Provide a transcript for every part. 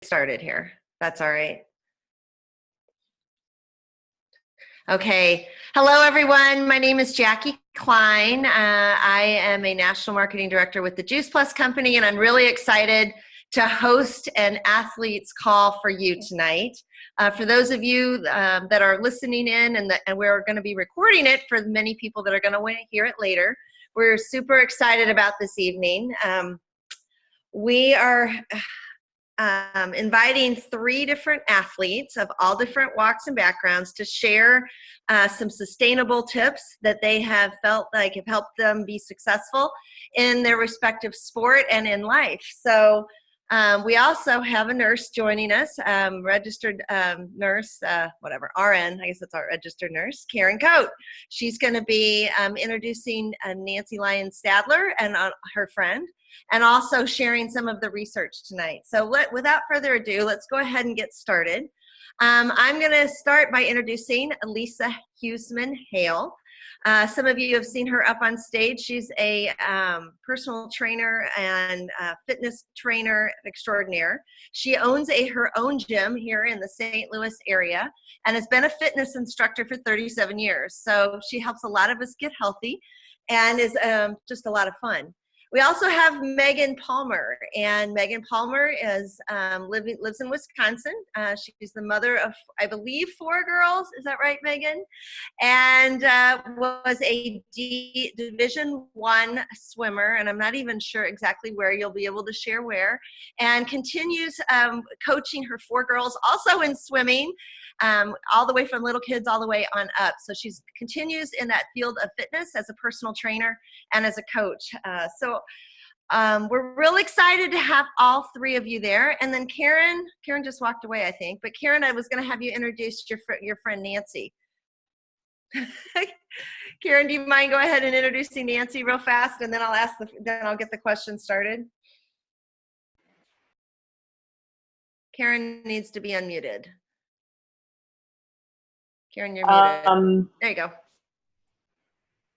Started here. That's all right. Okay. Hello, everyone. My name is Jackie Klein. I am a National Marketing Director with the Juice Plus Company, and I'm really excited to host an athlete's call for you tonight. For those of you that are listening in, and we're going to be recording it for many people that are going to want to hear it later, we're super excited about this evening. We are inviting 3 different athletes of all different walks and backgrounds to share some sustainable tips that they have felt like have helped them be successful in their respective sport and in life. So we also have a nurse joining us, registered nurse, RN, I guess that's our registered nurse, Karen Coate. She's going to be introducing Nancy Lyons-Stadler and her friend, and also sharing some of the research tonight. So without further ado, let's go ahead and get started. I'm going to start by introducing Lisa Huseman-Hale. Some of you have seen her up on stage. She's a personal trainer and fitness trainer extraordinaire. She owns her own gym here in the St. Louis area and has been a fitness instructor for 37 years. So she helps a lot of us get healthy and is just a lot of fun. We also have Megan Palmer, and Megan Palmer is lives in Wisconsin. She's the mother of, I believe, 4 girls. Is that right, Megan? And was a Division I swimmer, and I'm not even sure exactly where. You'll be able to share where. And continues coaching her 4 girls, also in swimming, all the way from little kids all the way on up. So she continues in that field of fitness as a personal trainer and as a coach. We're real excited to have all 3 of you there. And then Karen just walked away, I think. But Karen, I was going to have you introduce your friend Nancy. Karen, do you mind go ahead and introducing Nancy real fast, and then I'll get the question started. Karen needs to be unmuted. Karen, you're muted. There you go.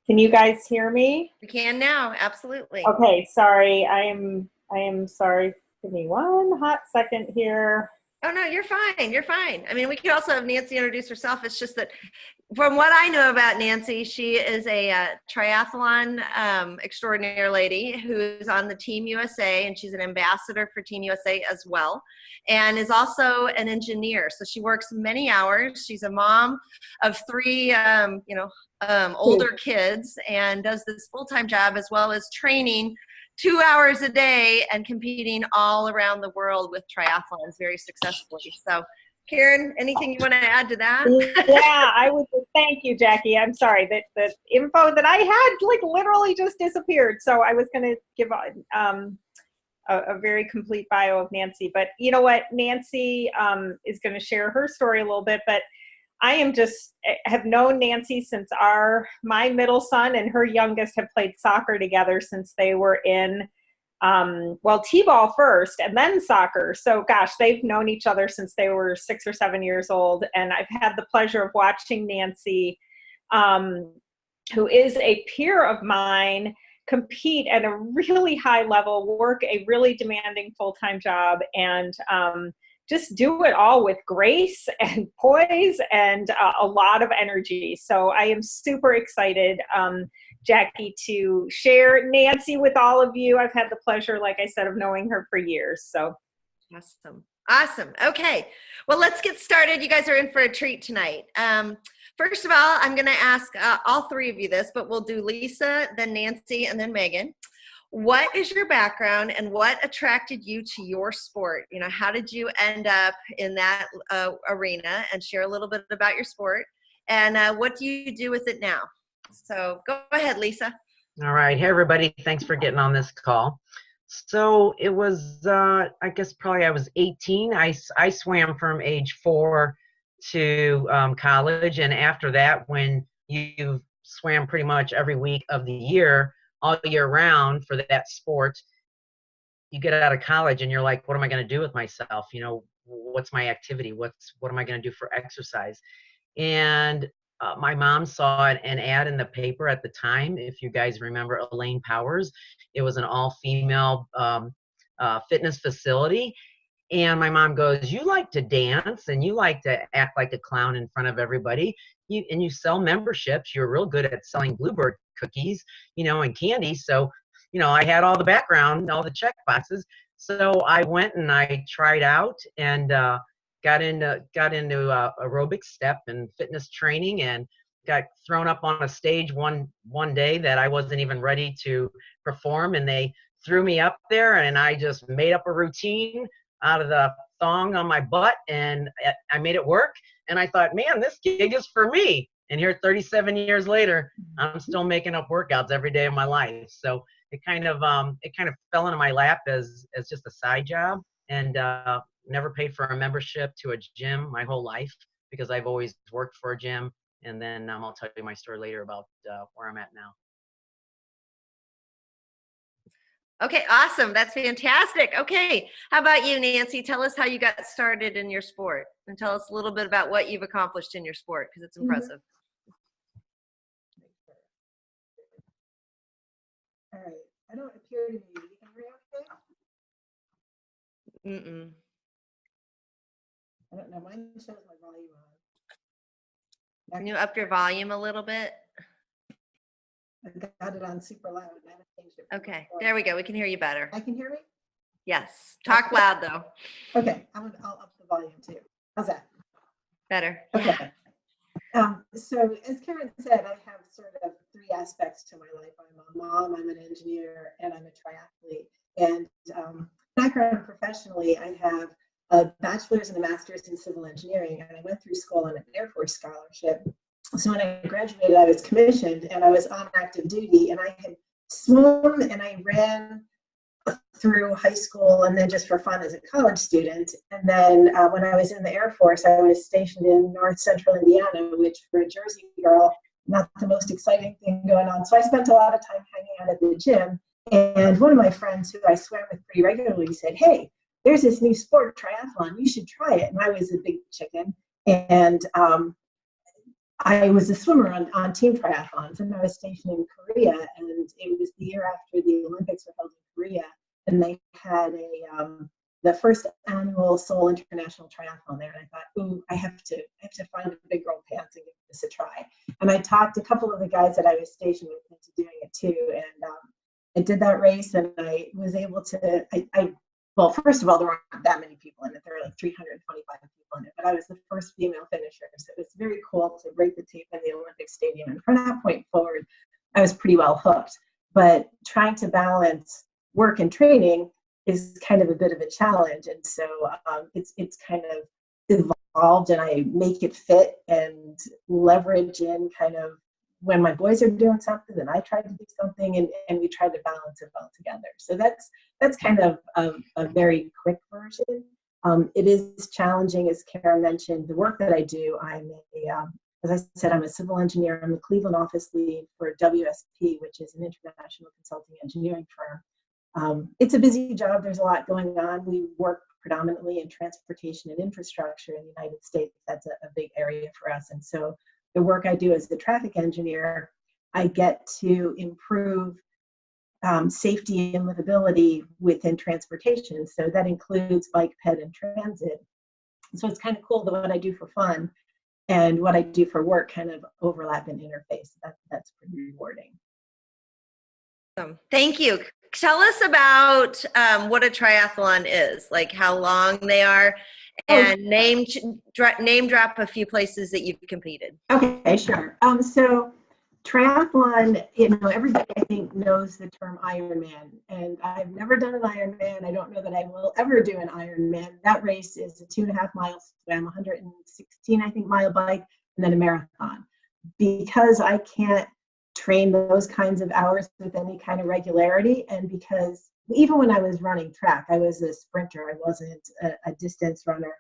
Can you guys hear me? We can now, absolutely. Okay, sorry. I am sorry. Give me one hot second here. Oh no, you're fine. You're fine. I mean, we could also have Nancy introduce herself. It's just that from what I know about Nancy, she is a triathlon extraordinaire lady who's on the Team USA, and she's an ambassador for Team USA as well, and is also an engineer. So she works many hours. She's a mom of 3, older kids, and does this full-time job as well as training 2 hours a day and competing all around the world with triathlons very successfully. So Karen, anything you want to add to that? Yeah, I would thank you, Jackie. I'm sorry that the info that I had literally just disappeared. So I was going to give a very complete bio of Nancy, but you know what? Nancy is going to share her story a little bit, but I have known Nancy since my middle son and her youngest have played soccer together since they were in, t-ball first and then soccer. So gosh, they've known each other since they were 6 or 7 years old. And I've had the pleasure of watching Nancy, who is a peer of mine, compete at a really high level, work a really demanding full-time job, and just do it all with grace and poise and a lot of energy. So I am super excited, Jackie, to share Nancy with all of you. I've had the pleasure, like I said, of knowing her for years. So awesome. Okay, well, let's get started. You guys are in for a treat tonight. First of all, I'm going to ask all 3 of you this, but we'll do Lisa, then Nancy, and then Megan. What is your background and what attracted you to your sport? How did you end up in that arena? And share a little bit about your sport. And what do you do with it now? So go ahead, Lisa. All right. Hey, everybody. Thanks for getting on this call. So it was, I guess probably I was 18. I swam from age 4 to college. And after that, when you swam pretty much every week of the year, all year round for that sport, you get out of college and you're like, what am I going to do with myself? What's my activity? What am I going to do for exercise? And my mom saw an ad in the paper at the time. If you guys remember Elaine Powers, it was an all-female fitness facility. And my mom goes, you like to dance and you like to act like a clown in front of everybody. And you sell memberships. You're real good at selling Bluebird cookies, and candy. So, I had all the background, all the check boxes. So I went and I tried out and got into aerobic step and fitness training, and got thrown up on a stage one day that I wasn't even ready to perform. And they threw me up there and I just made up a routine out of the thong on my butt, and I made it work. And I thought, man, this gig is for me. And here 37 years later, I'm still making up workouts every day of my life. So it kind of fell into my lap as just a side job, and never paid for a membership to a gym my whole life, because I've always worked for a gym. And then I'll tell you my story later about where I'm at now. Okay, awesome. That's fantastic. Okay, how about you, Nancy? Tell us how you got started in your sport, and tell us a little bit about what you've accomplished in your sport, because it's impressive. All right. I don't appear to be. You can hear me okay? Mm-mm. I don't know. Mine shows my volume on. Can you up your volume a little bit? I got it on super loud. I haven't changed it. Okay, there we go. We can hear you better. I can hear me? Yes. Talk loud, though. Okay. I'll up the volume too. How's that? Better. Okay. So as Karen said, I have sort of three aspects to my life. I'm a mom, I'm an engineer, and I'm a triathlete. And background professionally, I have a bachelor's and a master's in civil engineering, and I went through school on an Air Force scholarship. So when I graduated, I was commissioned and I was on active duty, and I had swum and I ran through high school and then just for fun as a college student. And then when I was in the Air Force, I was stationed in North Central Indiana, which for a Jersey girl, not the most exciting thing going on. So I spent a lot of time hanging out at the gym. And one of my friends who I swam with pretty regularly said, hey, there's this new sport, triathlon, you should try it. And I was a big chicken. And I was a swimmer on team triathlons, and I was stationed in Korea, and it was the year after the Olympics were held in Korea, and they had the first annual Seoul International Triathlon there, and I thought, ooh, I have to find a big girl pants and give this a try. And I talked a couple of the guys that I was stationed with into doing it too, and I did that race, and I was able to, well, first of all, there weren't that many people in it. There were like 325 people in it, but I was the first female finisher. So it was very cool to break the tape in the Olympic Stadium. And from that point forward, I was pretty well hooked. But trying to balance work and training is kind of a bit of a challenge. And so it's kind of evolved, and I make it fit and leverage in kind of when my boys are doing something, then I try to do something, and we try to balance it all together. So that's kind of a very quick version. It is challenging, as Karen mentioned, the work that I do. As I said, I'm a civil engineer. I'm the Cleveland office lead for WSP, which is an international consulting engineering firm. It's a busy job. There's a lot going on. We work predominantly in transportation and infrastructure in the United States. That's a big area for us. And so the work I do as a traffic engineer, I get to improve safety and livability within transportation. So that includes bike, ped, and transit. So it's kind of cool that what I do for fun and what I do for work kind of overlap and interface. That's pretty rewarding. Thank you. Tell us about what a triathlon is, like how long they are, and name drop a few places that you've competed. Okay, sure. So triathlon, everybody I think knows the term Ironman, and I've never done an Ironman. I don't know that I will ever do an Ironman. That race is a 2.5 mile swim, 116, I think, mile bike, and then a marathon. Because I can't train those kinds of hours with any kind of regularity, and because even when I was running track, I was a sprinter. I wasn't a distance runner.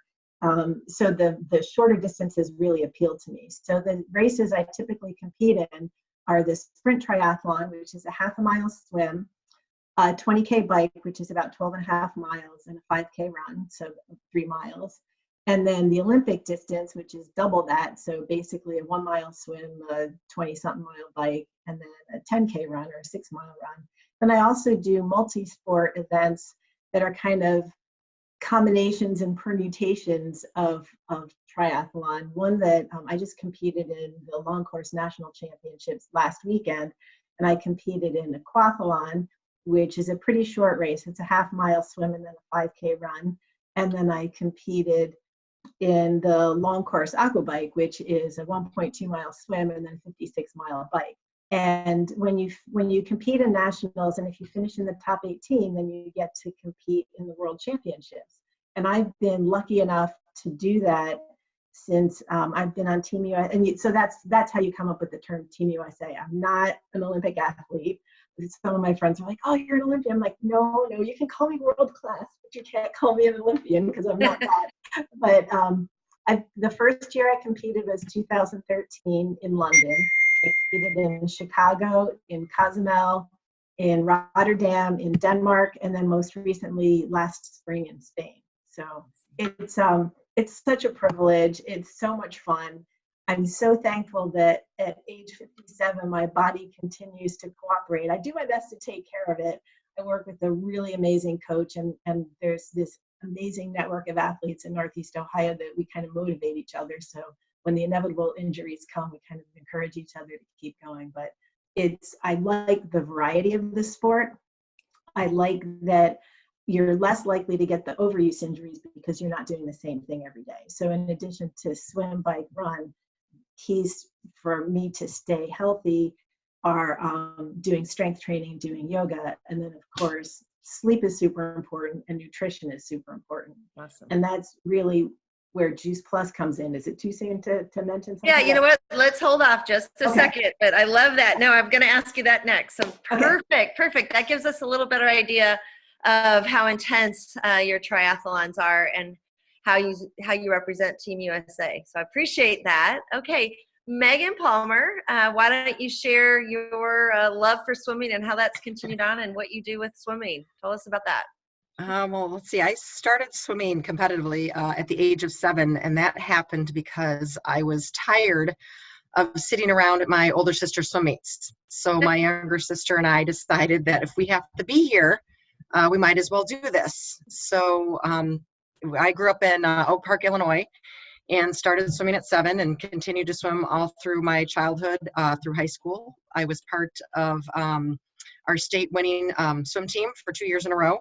So the shorter distances really appealed to me. So the races I typically compete in are the sprint triathlon, which is a 1/2 mile swim, a 20K bike, which is about 12.5 miles, and a 5K run, so 3 miles. And then the Olympic distance, which is double that. So basically a 1 mile swim, a 20-something mile bike, and then a 10K run or a 6 mile run. And I also do multi-sport events that are kind of combinations and permutations of triathlon. One that I just competed in the long course national championships last weekend, and I competed in a aquathlon, which is a pretty short race. It's a half-mile swim and then a 5K run. And then I competed in the long course aquabike, which is a 1.2-mile swim and then 56-mile bike. And when you compete in nationals, and if you finish in the top 18, then you get to compete in the world championships. And I've been lucky enough to do that since I've been on Team USA. And so that's how you come up with the term Team USA. I'm not an Olympic athlete. Some of my friends are like, "Oh, you're an Olympian." I'm like, no, you can call me world class, but you can't call me an Olympian because I'm not that. But the first year I competed was 2013 in London. I competed in Chicago, in Cozumel, in Rotterdam, in Denmark, and then most recently last spring in Spain. So it's such a privilege. It's so much fun. I'm so thankful that at age 57, my body continues to cooperate. I do my best to take care of it. I work with a really amazing coach, and there's this amazing network of athletes in Northeast Ohio that we kind of motivate each other. So when the inevitable injuries come, we kind of encourage each other to keep going. But I like the variety of the sport. I like that you're less likely to get the overuse injuries because you're not doing the same thing every day. So in addition to swim, bike, run, keys for me to stay healthy are doing strength training, doing yoga, and then of course sleep is super important and nutrition is super important. Awesome. And that's really where Juice Plus comes in. Is it too soon to mention something? Yeah, you know what? Let's hold off just a second, but I love that. No, I'm going to ask you that next. So perfect. That gives us a little better idea of how intense your triathlons are and how you represent Team USA. So I appreciate that. Okay, Megan Palmer, why don't you share your love for swimming and how that's continued on and what you do with swimming? Tell us about that. Well, let's see. I started swimming competitively at the age of 7, and that happened because I was tired of sitting around at my older sister's swim meets. So my younger sister and I decided that if we have to be here, we might as well do this. So I grew up in Oak Park, Illinois, and started swimming at 7 and continued to swim all through my childhood, through high school. I was part of our state winning swim team for 2 years in a row,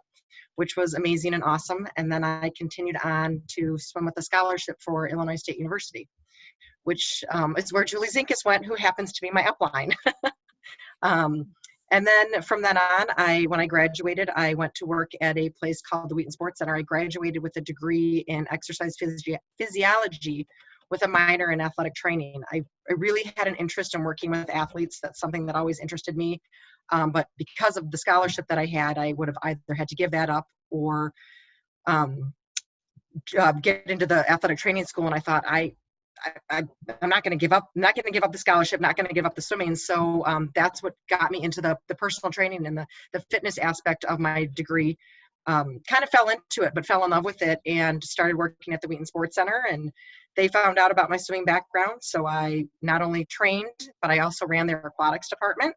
which was amazing and awesome. And then I continued on to swim with a scholarship for Illinois State University, which is where Julie Zinkus went, who happens to be my upline. And then from then on, when I graduated, I went to work at a place called the Wheaton Sports Center. I graduated with a degree in exercise physiology with a minor in athletic training. I really had an interest in working with athletes. That's something that always interested me. But because of the scholarship that I had, I would have either had to give that up or get into the athletic training school. And I thought, I'm not going to give up. I'm not going to give up the scholarship, not going to give up the swimming. So that's what got me into the personal training and the fitness aspect of my degree. Kind of fell into it, but fell in love with it and started working at the Wheaton Sports Center. And they found out about my swimming background. So I not only trained, but I also ran their aquatics department.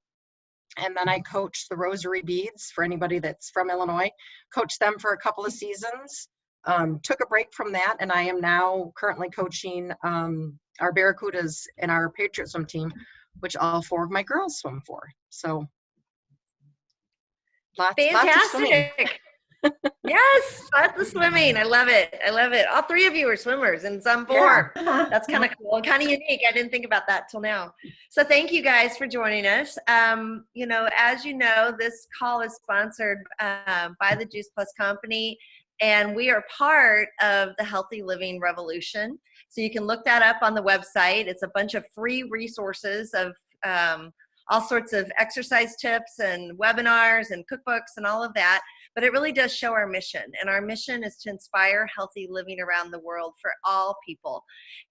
And then I coached the Rosary Beads for anybody that's from Illinois, coached them for a couple of seasons. Took a break from that, and I am now currently coaching our Barracudas and our Patriot swim team, which all 4 of my girls swim for. So lots of swimming. Yes, lots of swimming. I love it. All 3 of you are swimmers in some form. Yeah. That's kind of cool, kind of unique. I didn't think about that till now. So thank you guys for joining us. As you know, this call is sponsored by the Juice Plus Company. And we are part of the Healthy Living Revolution. So you can look that up on the website. It's a bunch of free resources of all sorts of exercise tips and webinars and cookbooks and all of that. But it really does show our mission. And our mission is to inspire healthy living around the world for all people.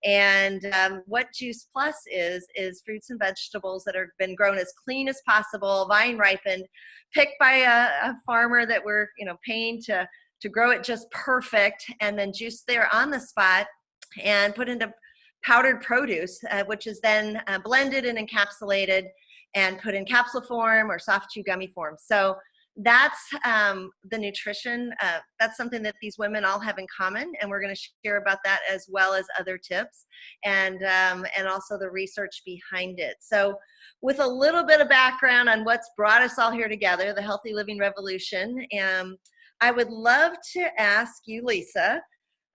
And what Juice Plus is fruits and vegetables that have been grown as clean as possible, vine ripened, picked by a farmer that we're paying to grow it just perfect, and then juiced there on the spot and put into powdered produce, which is then blended and encapsulated and put in capsule form or soft chew gummy form. So that's the nutrition. That's something that these women all have in common, and we're going to share about that as well as other tips and also the research behind it. So, with a little bit of background on what's brought us all here together, the Healthy Living Revolution, I would love to ask you, Lisa,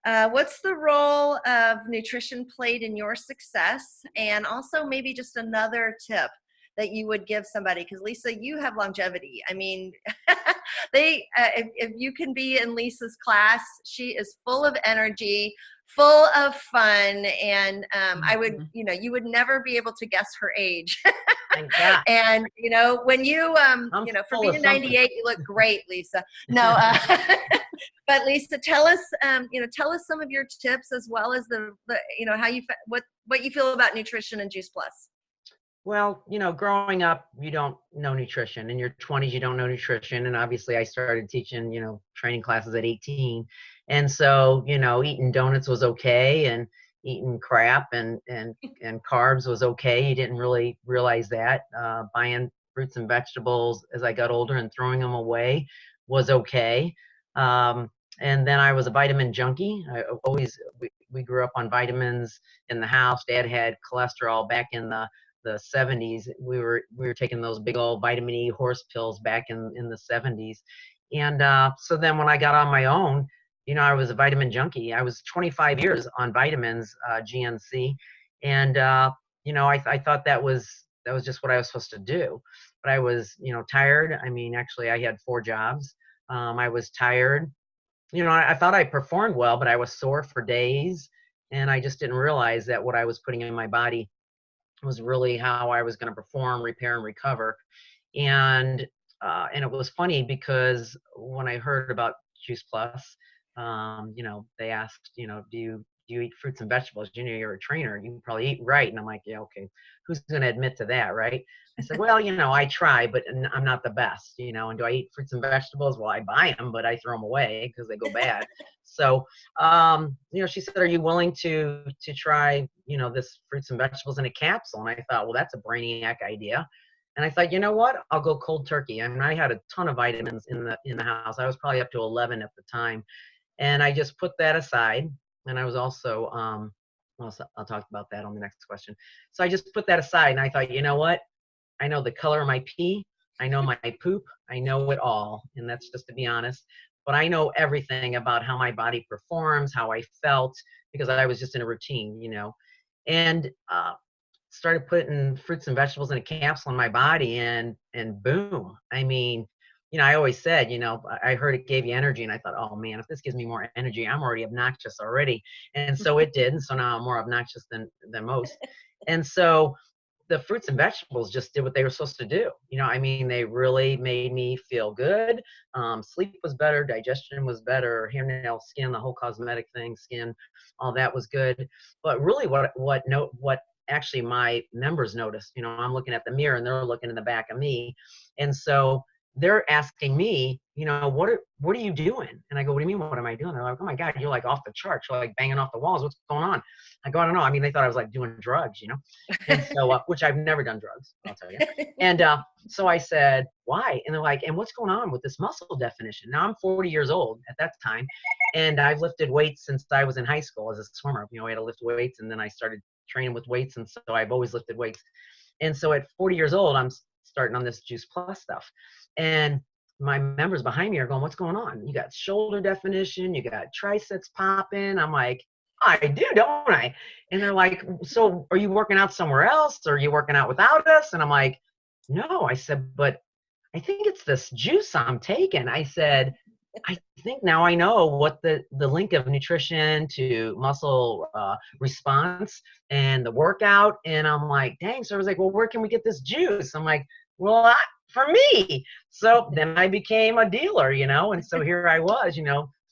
what's the role of nutrition played in your success, and also maybe just another tip that you would give somebody? Because Lisa, you have longevity. I mean, if you can be in Lisa's class, she is full of energy, full of fun, and I would, you would never be able to guess her age. And when you, for being 98, you look great, Lisa. No, but Lisa, tell us some of your tips, as well as the how you what you feel about nutrition and Juice Plus. Well, growing up, you don't know nutrition. In your 20s, you don't know nutrition. And obviously I started teaching, training classes at 18. And so, eating donuts was okay, and eating crap and carbs was okay. You didn't really realize that. Buying fruits and vegetables as I got older and throwing them away was okay. And then I was a vitamin junkie. We grew up on vitamins in the house. Dad had cholesterol back in the 70s. We were taking those big old vitamin E horse pills back in the 70s. And so then when I got on my own, I was a vitamin junkie. I was 25 years on vitamins, GNC. And, I thought that was just what I was supposed to do. But I was, tired. I mean, actually I had 4 jobs. I was tired. I thought I performed well, but I was sore for days. And I just didn't realize that what I was putting in my body was really how I was going to perform, repair, and recover. And it was funny because when I heard about Juice Plus, they asked, do you eat fruits and vegetables? You're a trainer, you probably eat right. And I'm like, yeah, okay, who's going to admit to that, right? I said, well, I try, but I'm not the best, and do I eat fruits and vegetables? Well, I buy them, but I throw them away because they go bad. So, she said, are you willing to try, this fruits and vegetables in a capsule? And I thought, well, that's a brainiac idea. And I thought, you know what, I'll go cold turkey. I mean, I had a ton of vitamins in the house. I was probably up to 11 at the time. And I just put that aside. And I was also, I'll talk about that on the next question. So I just put that aside, and I thought, you know what? I know the color of my pee. I know my poop. I know it all. And that's just to be honest. But I know everything about how my body performs, how I felt, because I was just in a routine, and started putting fruits and vegetables in a capsule in my body, and boom. I mean, I always said, I heard it gave you energy, and I thought, oh man, if this gives me more energy, I'm already obnoxious already. And so it did. And so now I'm more obnoxious than most. And so the fruits and vegetables just did what they were supposed to do. They really made me feel good. Sleep was better, digestion was better, hair, nail, skin, the whole cosmetic thing, skin, all that was good. But really what actually my members noticed, I'm looking at the mirror and they're looking in the back of me. And so they're asking me, what are you doing? And I go, what do you mean, what am I doing? They're like, oh my God, you're like off the charts. You're like banging off the walls. What's going on? I go, I don't know. I mean, they thought I was like doing drugs, and so, which I've never done drugs, I'll tell you. And so I said, why? And they're like, and what's going on with this muscle definition? Now I'm 40 years old at that time, and I've lifted weights since I was in high school as a swimmer. I had to lift weights, and then I started training with weights. And so I've always lifted weights. And so at 40 years old, I'm starting on this Juice Plus stuff. And my members behind me are going, what's going on? You got shoulder definition, you got triceps popping. I'm like, I do, don't I? And they're like, so are you working out somewhere else? Or are you working out without us? And I'm like, no. I said, but I think it's this juice I'm taking. I said, I think now I know what the link of nutrition to muscle response and the workout. And I'm like, dang. So I was like, well, where can we get this juice? I'm like, well, for me. So then I became a dealer, and so here I was,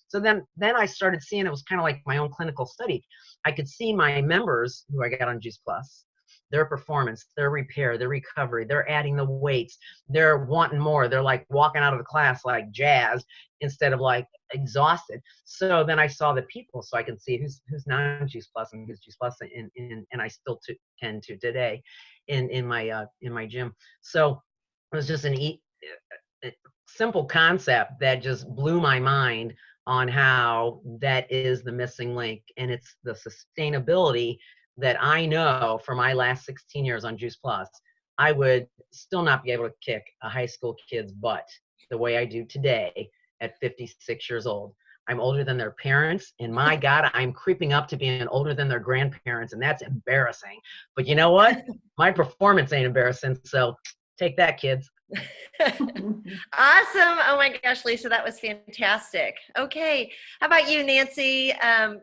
So then I started seeing, it was kind of like my own clinical study. I could see my members who I got on Juice Plus, their performance, their repair, their recovery, they're adding the weights, they're wanting more. They're like walking out of the class like jazzed instead of like exhausted. So then I saw the people, so I can see who's non-Juice Plus and who's Juice Plus, and I still tend to today in my gym. So it was just simple concept that just blew my mind on how that is the missing link. And it's the sustainability that I know for my last 16 years on Juice Plus, I would still not be able to kick a high school kid's butt the way I do today at 56 years old. I'm older than their parents, and my God, I'm creeping up to being older than their grandparents, and that's embarrassing. But you know what? My performance ain't embarrassing, so take that, kids. Awesome. Oh my gosh, Lisa, that was fantastic. Okay. How about you, Nancy?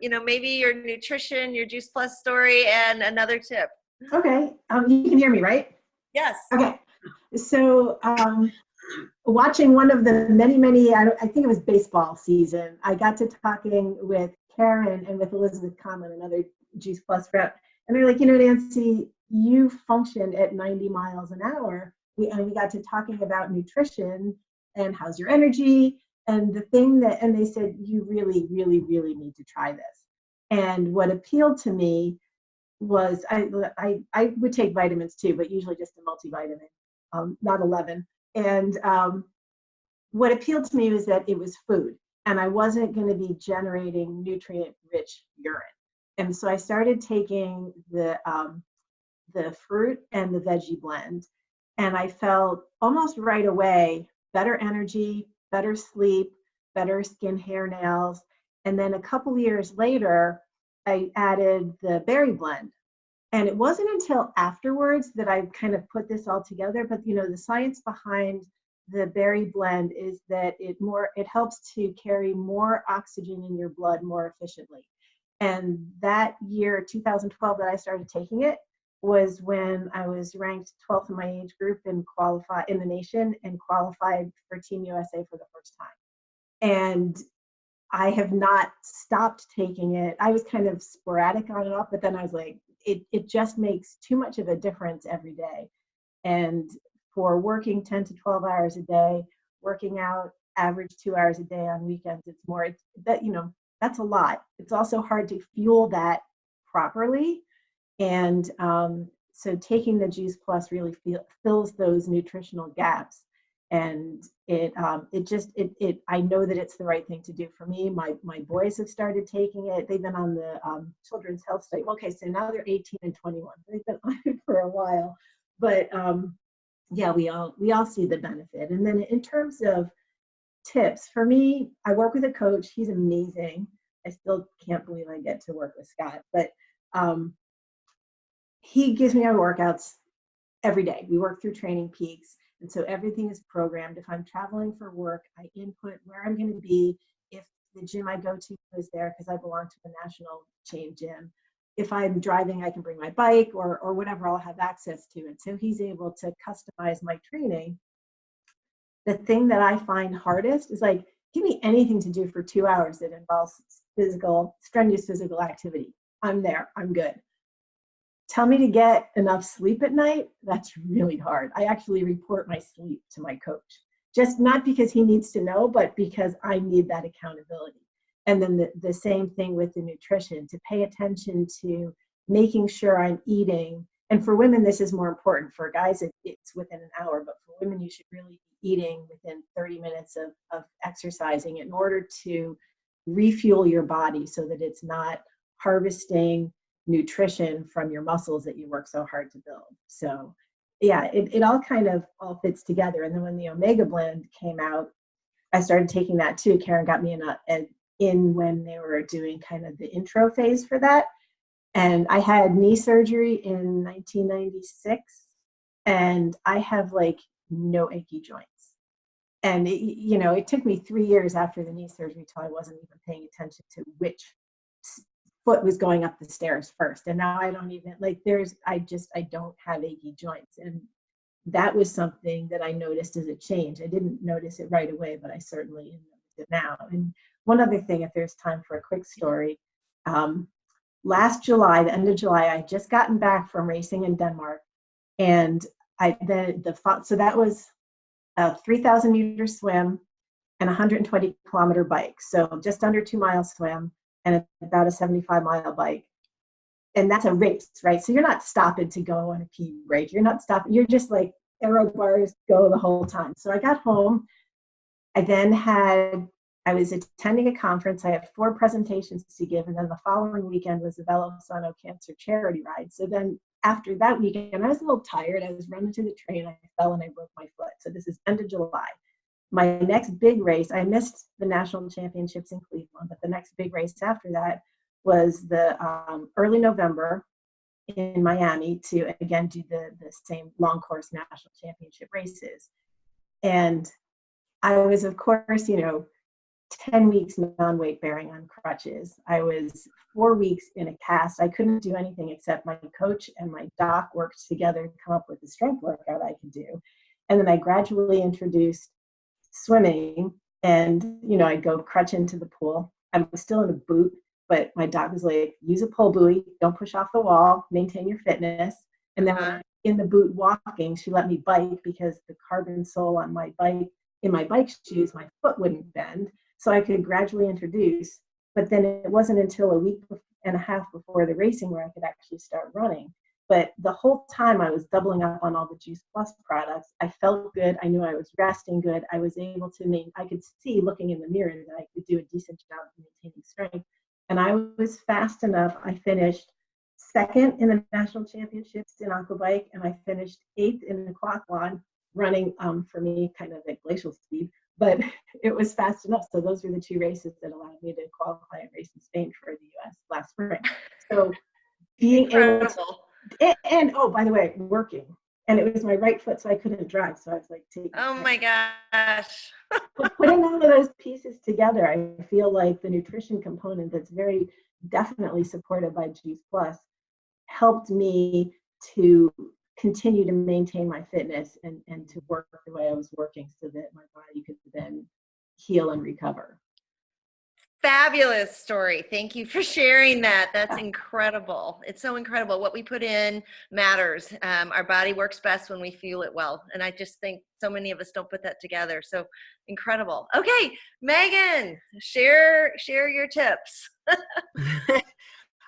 Maybe your nutrition, your Juice Plus story, and another tip. Okay. You can hear me, right? Yes. Okay. So watching one of the many, I think it was baseball season, I got to talking with Karen and with Elizabeth Conlon, another Juice Plus rep. And they're like, Nancy, you functioned at 90 miles an hour. We got to talking about nutrition and how's your energy. And they said, you really, really, really need to try this. And what appealed to me was I would take vitamins too, but usually just a multivitamin, not 11. And what appealed to me was that it was food, and I wasn't going to be generating nutrient-rich urine. And so I started taking the fruit and the veggie blend, and I felt almost right away better energy, better sleep, better skin, hair, nails. And then a couple years later, I added the berry blend. And it wasn't until afterwards that I kind of put this all together. But the science behind the berry blend is that it helps to carry more oxygen in your blood more efficiently. And that year, 2012, that I started taking it was when I was ranked 12th in my age group and qualified in the nation and qualified for Team USA for the first time. And I have not stopped taking it. I was kind of sporadic on and off, but then I was like, it just makes too much of a difference every day. And for working 10 to 12 hours a day, working out average 2 hours a day on weekends, that's a lot. It's also hard to fuel that properly. And so taking the Juice Plus really fills those nutritional gaps. And I know that it's the right thing to do for me. My boys have started taking it. They've been on the Children's Health Study. Okay, so now they're 18 and 21. They've been on it for a while, but yeah, we all see the benefit. And then in terms of tips, for me, I work with a coach. He's amazing. I still can't believe I get to work with Scott, but he gives me our workouts every day. We work through Training Peaks. And so everything is programmed. If I'm traveling for work, I input where I'm going to be. If the gym I go to is there, because I belong to a national chain gym. If I'm driving, I can bring my bike or whatever I'll have access to. And so he's able to customize my training. The thing that I find hardest is like, give me anything to do for 2 hours that involves strenuous physical activity. I'm there. I'm good. Tell me to get enough sleep at night. That's really hard. I actually report my sleep to my coach, just not because he needs to know, but because I need that accountability. And then the same thing with the nutrition, to pay attention to making sure I'm eating. And for women, this is more important. For guys, it's within an hour, but for women, you should really be eating within 30 minutes of exercising in order to refuel your body so that it's not harvesting nutrition from your muscles that you work so hard to build. So yeah, it all kind of all fits together. And then when the Omega blend came out, I started taking that too. Karen got me in when they were doing kind of the intro phase for that. And I had knee surgery in 1996, and I have like no achy joints. And it took me 3 years after the knee surgery till I wasn't even paying attention to which foot was going up the stairs first. And now I don't even I don't have achy joints. And that was something that I noticed as a change. I didn't notice it right away, but I certainly noticed it now. And one other thing, if there's time for a quick story, last July, the end of July, I had just gotten back from racing in Denmark. And so that was a 3,000 meter swim and 120 kilometer bike. So just under 2 miles swim and about a 75-mile bike. And that's a race, right? So you're not stopping to go on a pee break. You're not stopping. You're just like aero bars go the whole time. So I got home I was attending a conference. I had 4 presentations to give, and then the following weekend was the Verrazano Cancer Charity Ride. So then after that weekend, I was a little tired. I was running to the train. I fell and I broke my foot. So this is end of July. My next big race, I missed the national championships in Cleveland, but the next big race after that was the early November in Miami to again do the same long course national championship races. And I was, of course, 10 weeks non-weight bearing on crutches. I was 4 weeks in a cast. I couldn't do anything except my coach and my doc worked together to come up with a strength workout I could do. And then I gradually introduced swimming, and I'd go crutch into the pool. I'm still in a boot, but my doc was like, use a pull buoy, don't push off the wall, maintain your fitness. And then when I'm in the boot walking, she let me bike because the carbon sole on my bike, in my bike shoes, my foot wouldn't bend. So I could gradually introduce, but then it wasn't until a week and a half before the racing where I could actually start running. But the whole time I was doubling up on all the Juice Plus products. I felt good. I knew I was resting good. I was able to I could see looking in the mirror that I could do a decent job of maintaining strength. And I was fast enough. I finished 2nd in the national championships in aquabike, and I finished 8th in the aquathlon, running for me kind of at glacial speed, but it was fast enough. So those were the 2 races that allowed me to qualify and race in Spain for the US last spring. So being able to, and oh, by the way, working. And it was my right foot, so I couldn't drive. So I was like, oh my gosh. Putting all of those pieces together, I feel like the nutrition component that's very definitely supported by Juice Plus helped me to continue to maintain my fitness and to work the way I was working so that my body could then heal and recover. Fabulous story. Thank you for sharing that. That's incredible. It's so incredible. What we put in matters. Our body works best when we fuel it well. And I just think so many of us don't put that together. So incredible. Okay, Megan, share your tips.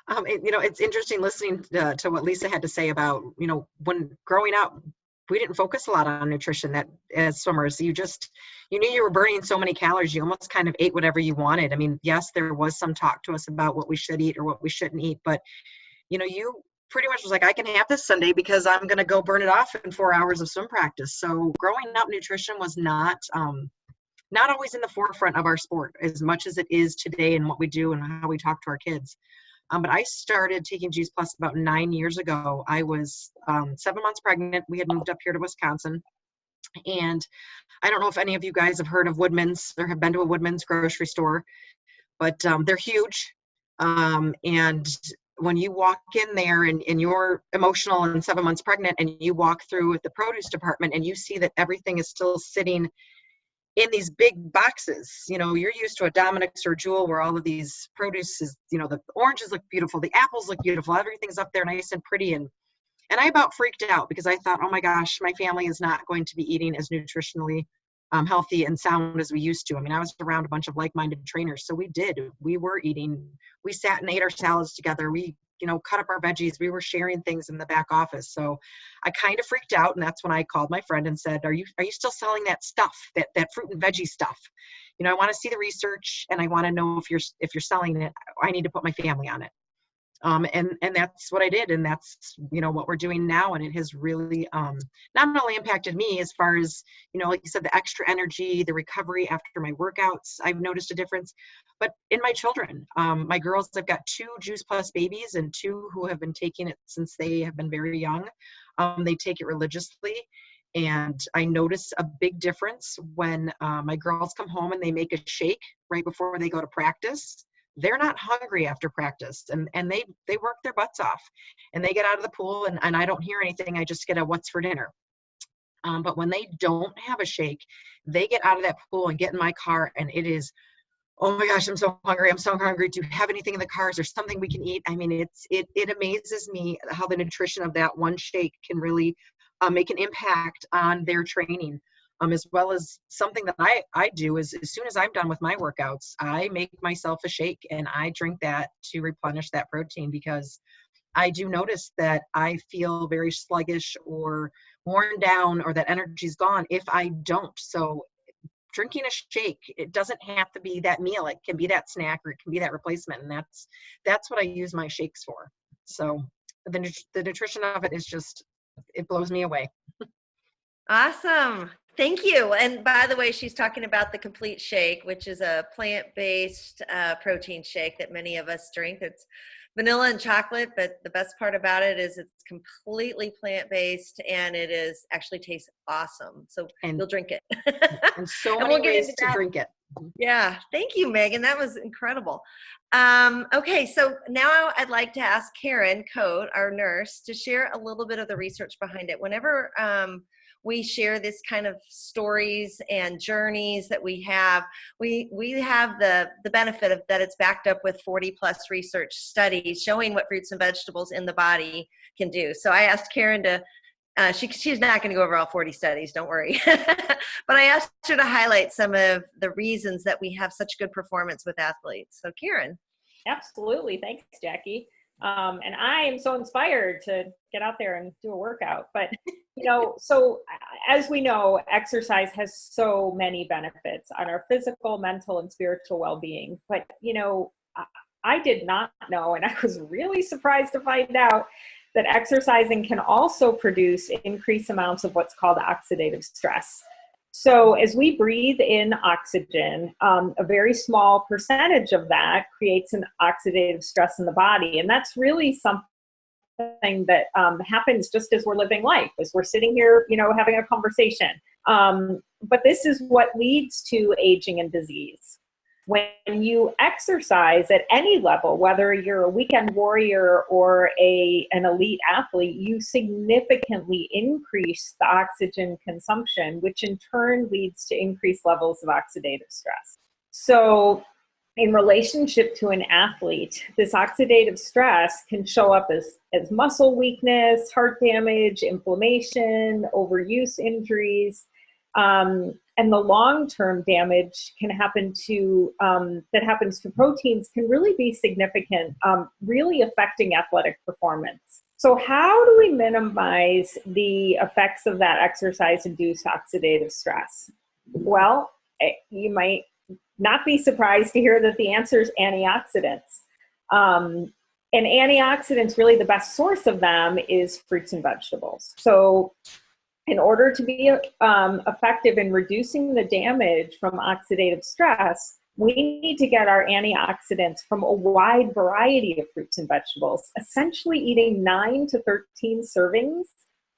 It's interesting listening to what Lisa had to say about, when growing up, we didn't focus a lot on nutrition that as swimmers. You knew you were burning so many calories. You almost kind of ate whatever you wanted. I mean, yes, there was some talk to us about what we should eat or what we shouldn't eat, but you pretty much was like, I can have this Sunday because I'm going to go burn it off in 4 hours of swim practice. So growing up, nutrition was not always in the forefront of our sport as much as it is today and what we do and how we talk to our kids. But I started taking Juice Plus about 9 years ago. I was 7 months pregnant. We had moved up here to Wisconsin. And I don't know if any of you guys have heard of Woodman's or have been to a Woodman's grocery store, but they're huge. And when you walk in there and you're emotional and 7 months pregnant and you walk through the produce department and you see that everything is still sitting in these big boxes, you're used to a Dominick's or Jewel where all of these produce is, the oranges look beautiful, the apples look beautiful, everything's up there nice and pretty. And I about freaked out because I thought, oh my gosh, my family is not going to be eating as nutritionally healthy and sound as we used to. I mean, I was around a bunch of like-minded trainers. So we were eating, we sat and ate our salads together. We, cut up our veggies. We were sharing things in the back office. So I kind of freaked out. And that's when I called my friend and said, are you still selling that stuff, that fruit and veggie stuff? I want to see the research and I want to know if you're selling it. I need to put my family on it. And that's what I did. And that's, what we're doing now. And it has really, not only impacted me as far as, like you said, the extra energy, the recovery after my workouts, I've noticed a difference, but in my children, my girls, I've got 2 Juice Plus babies and 2 who have been taking it since they have been very young. They take it religiously. And I notice a big difference when my girls come home and they make a shake right before they go to practice. They're not hungry after practice and they work their butts off and they get out of the pool and I don't hear anything. I just get a what's for dinner. But when they don't have a shake, they get out of that pool and get in my car and it is, oh my gosh, I'm so hungry. I'm so hungry. Do you have anything in the car? Is there something we can eat? I mean, it amazes me how the nutrition of that one shake can really make an impact on their training. As well as something that I do is as soon as I'm done with my workouts, I make myself a shake and I drink that to replenish that protein because I do notice that I feel very sluggish or worn down or that energy's gone if I don't. So drinking a shake. It doesn't have to be that meal. It can be that snack, or it can be that replacement. And that's what I use my shakes for. So the nutrition of it is just, it blows me away. Awesome. Thank you. And by the way, she's talking about the Complete Shake, which is a plant-based protein shake that many of us drink. It's vanilla and chocolate, but the best part about it is it's completely plant-based, and it is actually tastes awesome. So you'll drink it. And so And many we'll get ways into to that. drink it. Yeah. Thank you, Megan. That was incredible. Okay, so now I'd like to ask Karen Coate, our nurse, to share a little bit of the research behind it. Whenever we share this kind of stories and journeys that we have the benefit of that it's backed up with 40+ research studies showing what fruits and vegetables in the body can do. So I asked Karen to she's not going to go over all 40 studies, don't worry. But I asked her to highlight some of the reasons that we have such good performance with athletes. So Karen. Absolutely. Thanks, Jackie. And I am so inspired to get out there and do a workout. But, so as we know, exercise has so many benefits on our physical, mental, and spiritual well-being. But, I did not know, and I was really surprised to find out that exercising can also produce increased amounts of what's called oxidative stress. So as we breathe in oxygen, a very small percentage of that creates an oxidative stress in the body. And that's really something that happens just as we're living life, as we're sitting here, having a conversation. But this is what leads to aging and disease. When you exercise at any level, whether you're a weekend warrior or an elite athlete, you significantly increase the oxygen consumption, which in turn leads to increased levels of oxidative stress. So in relationship to an athlete, this oxidative stress can show up as muscle weakness, heart damage, inflammation, overuse injuries. And the long-term damage can happen to, that happens to proteins can really be significant, really affecting athletic performance. So how do we minimize the effects of that exercise-induced oxidative stress? Well, you might not be surprised to hear that the answer is antioxidants. And antioxidants, really the best source of them is fruits and vegetables. So in order to be effective in reducing the damage from oxidative stress, we need to get our antioxidants from a wide variety of fruits and vegetables, essentially eating 9 to 13 servings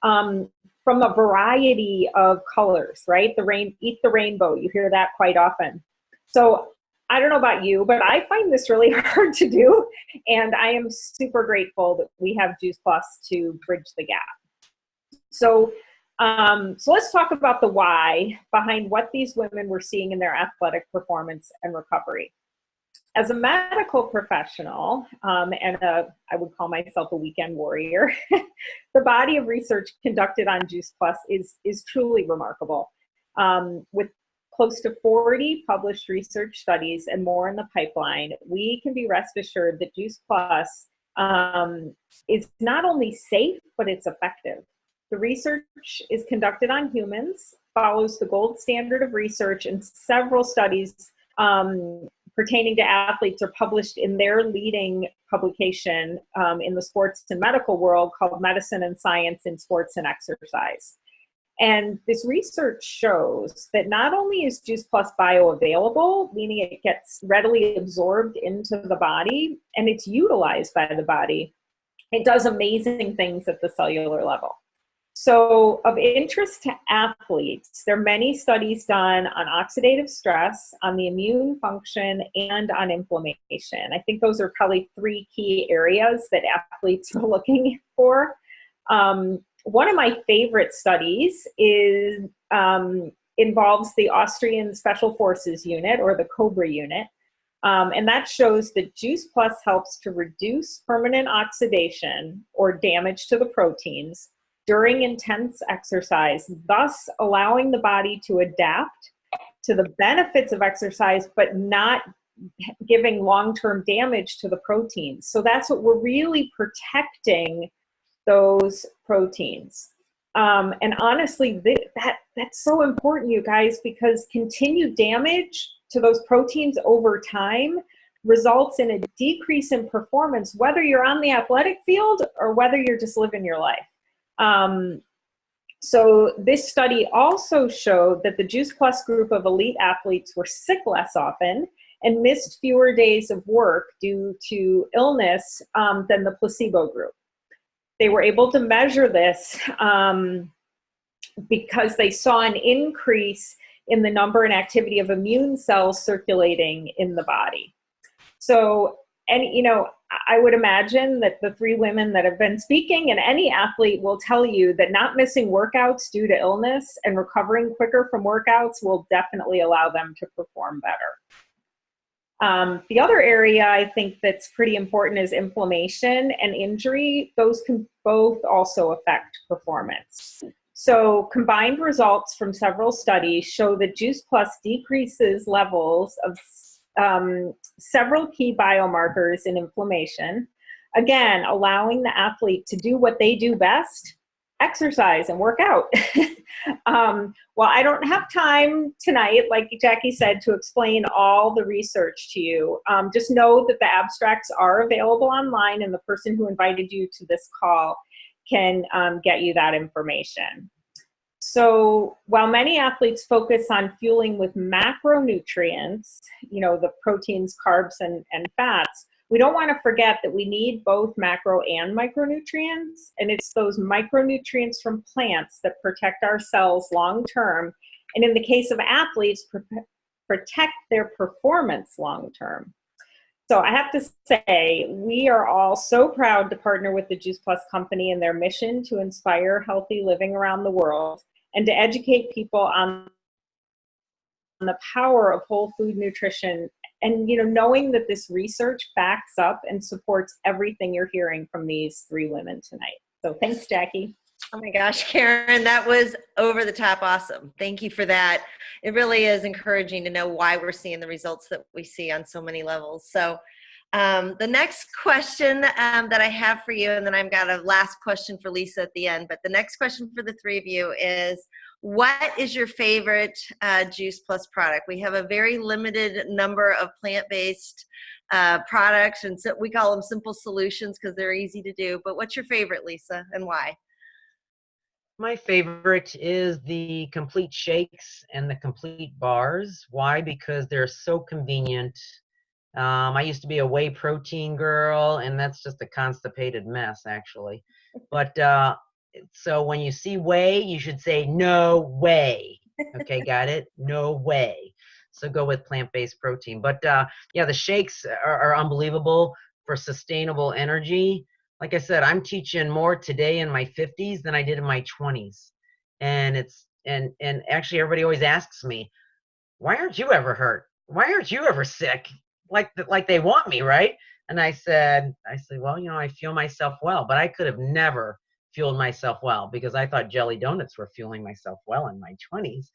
from a variety of colors, right? Eat the rainbow, you hear that quite often. So I don't know about you, but I find this really hard to do. And I am super grateful that we have Juice Plus to bridge the gap. So let's talk about the why behind what these women were seeing in their athletic performance and recovery. As a medical professional, and I would call myself a weekend warrior, the body of research conducted on Juice Plus is truly remarkable. With close to 40 published research studies and more in the pipeline, we can be rest assured that Juice Plus is not only safe, but it's effective. The research is conducted on humans, follows the gold standard of research, and several studies pertaining to athletes are published in their leading publication in the sports and medical world called Medicine and Science in Sports and Exercise. And this research shows that not only is Juice Plus bioavailable, meaning it gets readily absorbed into the body and it's utilized by the body, it does amazing things at the cellular level. So of interest to athletes, there are many studies done on oxidative stress, on the immune function, and on inflammation. I think those are probably 3 key areas that athletes are looking for. One of my favorite studies involves the Austrian Special Forces Unit, or the COBRA unit. And that shows that Juice Plus helps to reduce permanent oxidation or damage to the proteins during intense exercise, thus allowing the body to adapt to the benefits of exercise, but not giving long-term damage to the proteins. So that's what we're really protecting, those proteins. And honestly, that's so important, you guys, because continued damage to those proteins over time results in a decrease in performance, whether you're on the athletic field or whether you're just living your life. So this study also showed that the Juice Plus group of elite athletes were sick less often and missed fewer days of work due to illness than the placebo group. They were able to measure this because they saw an increase in the number and activity of immune cells circulating in the body. So, and you know, I would imagine that the three women that have been speaking and any athlete will tell you that not missing workouts due to illness and recovering quicker from workouts will definitely allow them to perform better. The other area I think that's pretty important is inflammation and injury. Those can both also affect performance. So combined results from several studies show that Juice Plus decreases levels of several key biomarkers in inflammation, again, allowing the athlete to do what they do best, exercise and work out. Well, I don't have time tonight, like Jackie said, to explain all the research to you. Just know that the abstracts are available online, and the person who invited you to this call can get you that information. So while many athletes focus on fueling with macronutrients, you know, the proteins, carbs, and fats, we don't want to forget that we need both macro and micronutrients, and it's those micronutrients from plants that protect our cells long term, and in the case of athletes, protect their performance long term. So I have to say, we are all so proud to partner with the Juice Plus company in their mission to inspire healthy living around the world and to educate people on the power of whole food nutrition. And, you know, knowing that this research backs up and supports everything you're hearing from these three women tonight. So thanks, Jackie. Oh my gosh, Karen, that was over the top awesome. Thank you for that. It really is encouraging to know why we're seeing the results that we see on so many levels. So the next question that I have for you, and then I've got a last question for Lisa at the end, but the next question for the three of you is, what is your favorite Juice Plus product? We have a very limited number of plant-based products, and so we call them simple solutions because they're easy to do. But what's your favorite, Lisa, and why? My favorite is the complete shakes and the complete bars. Why? Because they're so convenient. I used to be a whey protein girl, and that's just a constipated mess, actually. But so when you see whey, you should say no way. Okay, got it? No way. So go with plant-based protein. But yeah, the shakes are unbelievable for sustainable energy. Like I said, I'm teaching more today in my 50s than I did in my 20s. And it's and actually everybody always asks me, why aren't you ever hurt? Why aren't you ever sick? Like they want me, right? And I said, well, you know, I fuel myself well, but I could have never fueled myself well because I thought jelly donuts were fueling myself well in my 20s.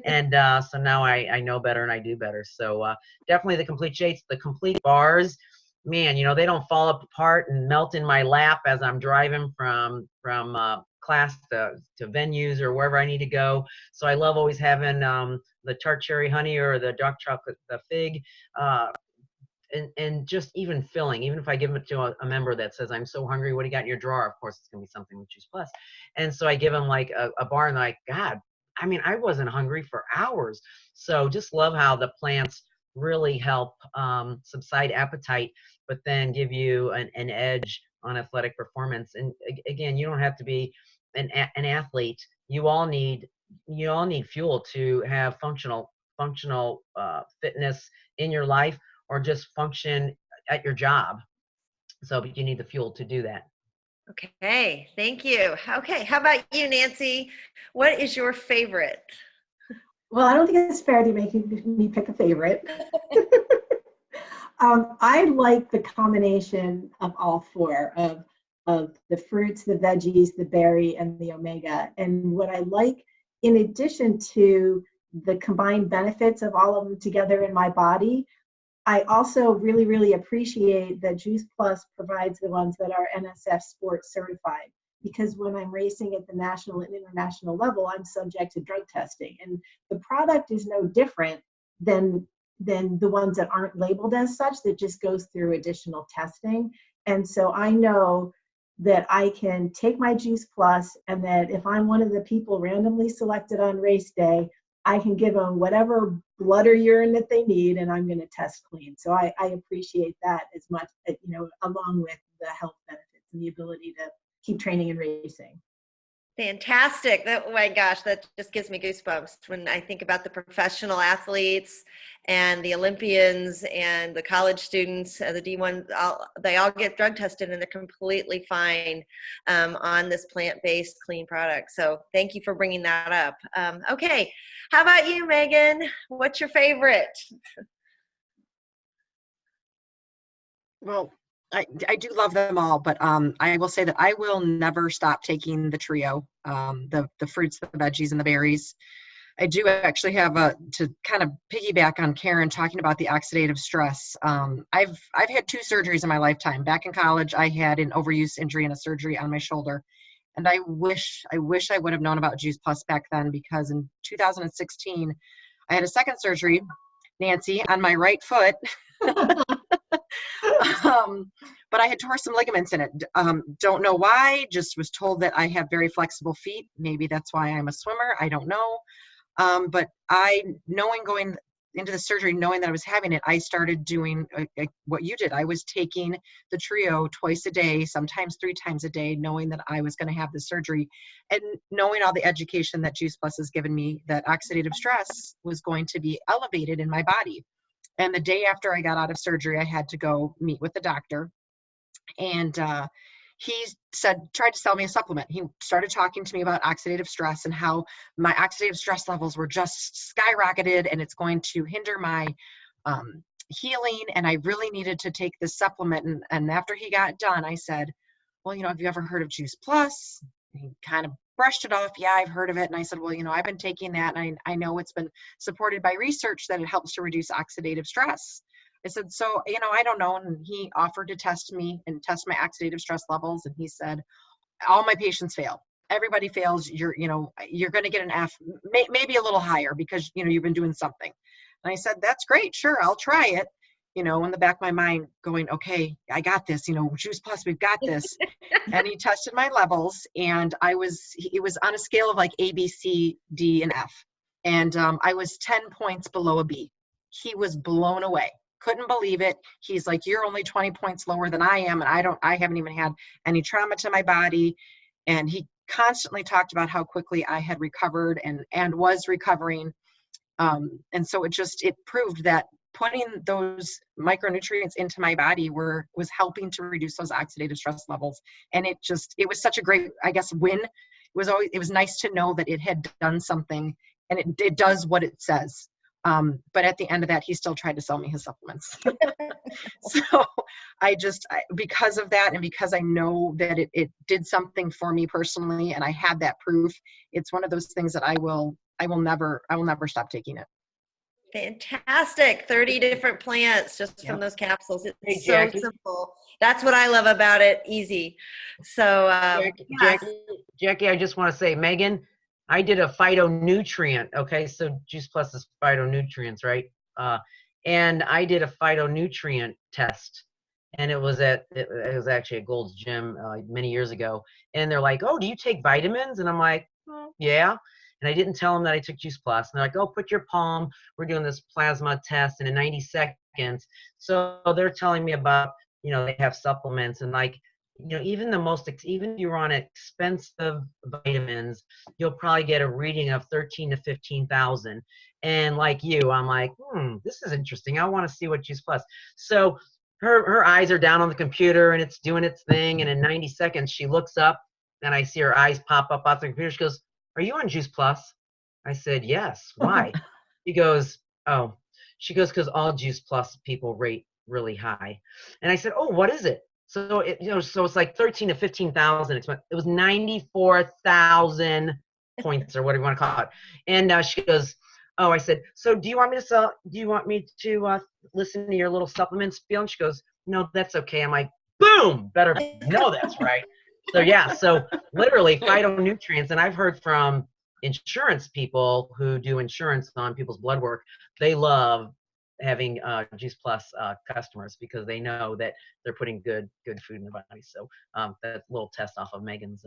And so now I know better and I do better. So definitely the complete shakes, the complete bars. Man, you know, they don't fall apart and melt in my lap as I'm driving from class to venues or wherever I need to go. So I love always having the tart cherry honey or the dark chocolate, the fig, and just even filling, even if I give it to a member that says, I'm so hungry, what do you got in your drawer? Of course, it's going to be something with Juice Plus. And so I give them like a bar and they're like, God, I mean, I wasn't hungry for hours. So just love how the plants really help subside appetite, but then give you an edge on athletic performance. And again, you don't have to be an athlete. You all need fuel to have functional fitness in your life, or just function at your job. So but you need the fuel to do that. Okay, thank you. Okay, how about you, Nancy? What is your favorite? Well, I don't think it's fair to make me pick a favorite. I like the combination of all four, of the fruits, the veggies, the berry, and the omega. And what I like, in addition to the combined benefits of all of them together in my body, I also really, really appreciate that Juice Plus provides the ones that are NSF Sports certified. because when I'm racing at the national and international level, I'm subject to drug testing. And the product is no different than the ones that aren't labeled as such, that just goes through additional testing. And so I know that I can take my Juice Plus, and that if I'm one of the people randomly selected on race day, I can give them whatever blood or urine that they need, and I'm going to test clean. So I appreciate that as much, along with the health benefits and the ability to keep training and racing. Fantastic. Oh my gosh, that just gives me goosebumps when I think about the professional athletes and the Olympians and the college students, the D1, they all get drug tested and they're completely fine on this plant-based clean product. So thank you for bringing that up. Okay, how about you, Megan? What's your favorite? Well, I do love them all, but I will say that I will never stop taking the trio, the fruits, the veggies, and the berries. I do actually have to kind of piggyback on Karen talking about the oxidative stress. I've had 2 surgeries in my lifetime. Back in college, I had an overuse injury and a surgery on my shoulder. And I wish I would have known about Juice Plus back then, because in 2016, I had a second surgery, Nancy, on my right foot. But I had tore some ligaments in it. Don't know why, just was told that I have very flexible feet. Maybe that's why I'm a swimmer. I don't know. But going into the surgery, knowing that I was having it, I started doing what you did. I was taking the trio twice a day, sometimes 3 times a day, knowing that I was going to have the surgery, and knowing all the education that Juice Plus has given me, that oxidative stress was going to be elevated in my body. And the day after I got out of surgery, I had to go meet with the doctor. And he tried to sell me a supplement. He started talking to me about oxidative stress and how my oxidative stress levels were just skyrocketed, and it's going to hinder my healing. And I really needed to take this supplement. And after he got done, I said, well, have you ever heard of Juice Plus? And he kind of brushed it off. Yeah, I've heard of it. And I said, well, I've been taking that, and I know it's been supported by research that it helps to reduce oxidative stress. I said, so, I don't know. And he offered to test me and test my oxidative stress levels. And he said, all my patients fail. Everybody fails. You're going to get an F, maybe a little higher, because, you've been doing something. And I said, that's great. Sure. I'll try it. In the back of my mind going, okay, I got this, Juice Plus, we've got this. And he tested my levels, and it was on a scale of like A, B, C, D, and F. And I was 10 points below a B. He was blown away. Couldn't believe it. He's like, you're only 20 points lower than I am. And I haven't even had any trauma to my body. And he constantly talked about how quickly I had recovered and was recovering. And so it proved that putting those micronutrients into my body was helping to reduce those oxidative stress levels. And it was such a great, I guess, win. It was nice to know that it had done something, and it does what it says. But at the end of that, he still tried to sell me his supplements. So because of that, and because I know that it did something for me personally, and I had that proof, it's one of those things that I will never stop taking it. Fantastic. 30 different plants just from those capsules. It's so Jackie. Simple. That's what I love about it. Easy. So, yes. Jackie, I just want to say, Megan, I did a phytonutrient. Okay, so Juice Plus is phytonutrients, right? And I did a phytonutrient test, and it was actually at Gold's Gym many years ago. And they're like, "Oh, do you take vitamins?" And I'm like, "Yeah." And I didn't tell them that I took Juice Plus. And they're like, "Oh, put your palm. We're doing this plasma test, and in 90 seconds." So they're telling me about, they have supplements, and like, even if you're on expensive vitamins, you'll probably get a reading of 13 to 15,000. And like you, I'm like, this is interesting. I want to see what Juice Plus. So her eyes are down on the computer, and it's doing its thing. And in 90 seconds, she looks up, and I see her eyes pop up off the computer. She goes, "Are you on Juice Plus?" I said, "Yes." "Why?" She goes, "Because all Juice Plus people rate really high." And I said, "Oh, what is it?" So so it's like 13 to 15,000. It was 94,000 points, or whatever you want to call it. And she goes, "Oh," I said, "So do you want me to listen to your little supplement spiel?" And she goes, "No, that's okay." I'm like, boom, better know that's right. So yeah, so literally phytonutrients, and I've heard from insurance people who do insurance on people's blood work, they love having Juice Plus customers because they know that they're putting good food in their body. So that's a little test off of Megan's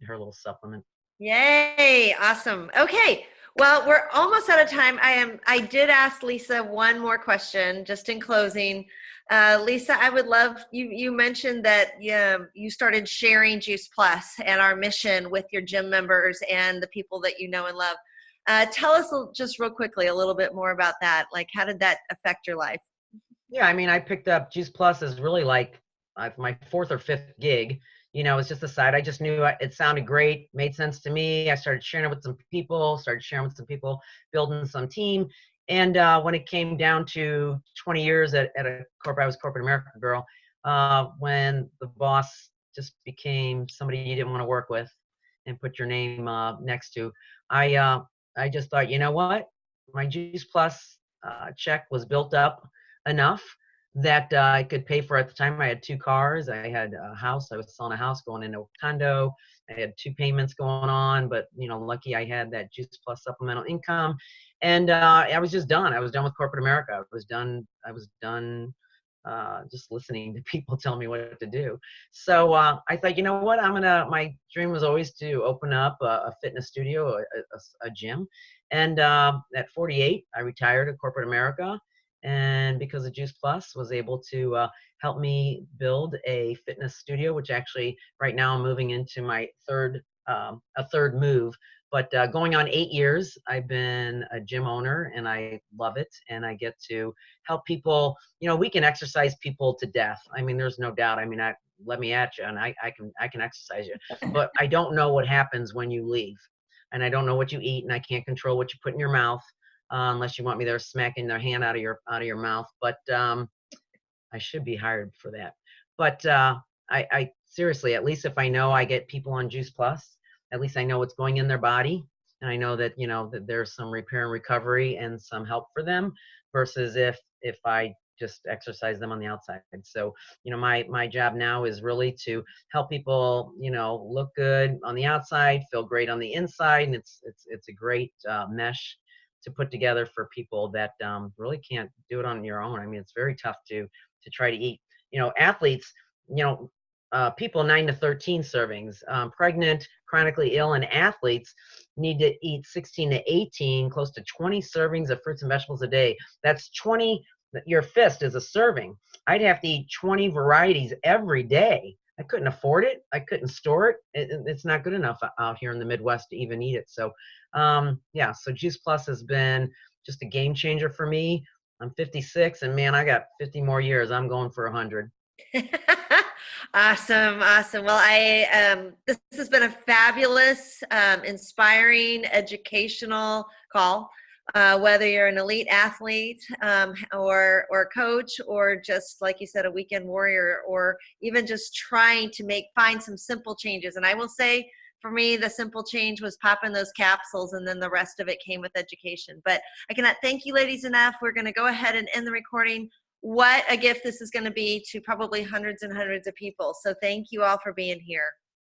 her little supplement. Yay, awesome. Okay, well, we're almost out of time. I did ask Lisa one more question just in closing. Lisa, I would love, you mentioned that you started sharing Juice Plus and our mission with your gym members and the people that you know and love. Tell us just real quickly a little bit more about that. Like, how did that affect your life? Yeah, I mean, I picked up Juice Plus as really like my fourth or fifth gig. You know, it's just a side. I just knew it sounded great, made sense to me. I started sharing it with some people, building some team. And when it came down to 20 years at a corporate, I was corporate America girl, when the boss just became somebody you didn't want to work with and put your name next to, I just thought, you know what? My Juice Plus check was built up enough that I could pay for. At the time, I had 2 cars. I had a house. I was selling a house going into a condo. I had 2 payments going on, but you know, lucky I had that Juice Plus supplemental income, and I was just done. I was done with corporate America. I was done just listening to people tell me what to do. So I thought, you know what? My dream was always to open up a fitness studio, a gym, and at 48, I retired at corporate America. And because of Juice Plus, was able to help me build a fitness studio, which actually right now I'm moving into my third move. But going on 8 years, I've been a gym owner, and I love it. And I get to help people. You know, we can exercise people to death. I mean, there's no doubt. I mean, let me at you, and I can exercise you. But I don't know what happens when you leave, and I don't know what you eat, and I can't control what you put in your mouth. Unless you want me there smacking their hand out of your mouth, but I should be hired for that. But I seriously, at least if I know I get people on Juice Plus, at least I know what's going in their body, and I know that that there's some repair and recovery and some help for them, versus if I just exercise them on the outside. So my job now is really to help people look good on the outside, feel great on the inside, and it's a great mesh to put together for people that really can't do it on your own. I mean, it's very tough to try to eat. Athletes, people 9 to 13 servings, pregnant, chronically ill, and athletes need to eat 16 to 18, close to 20 servings of fruits and vegetables a day. That's 20. Your fist is a serving. I'd have to eat 20 varieties every day. I couldn't afford it. I couldn't store it. It's not good enough out here in the Midwest to even eat it. So, so Juice Plus has been just a game changer for me. I'm 56, and man, I got 50 more years. I'm going for 100. Awesome. Well, this has been a fabulous, inspiring, educational call. Whether you're an elite athlete or a coach, or just like you said, a weekend warrior, or even just trying to find some simple changes. And I will say, for me, the simple change was popping those capsules, and then the rest of it came with education. But I cannot thank you ladies enough. We're going to go ahead and end the recording. What a gift this is going to be to probably hundreds and hundreds of people. So thank you all for being here.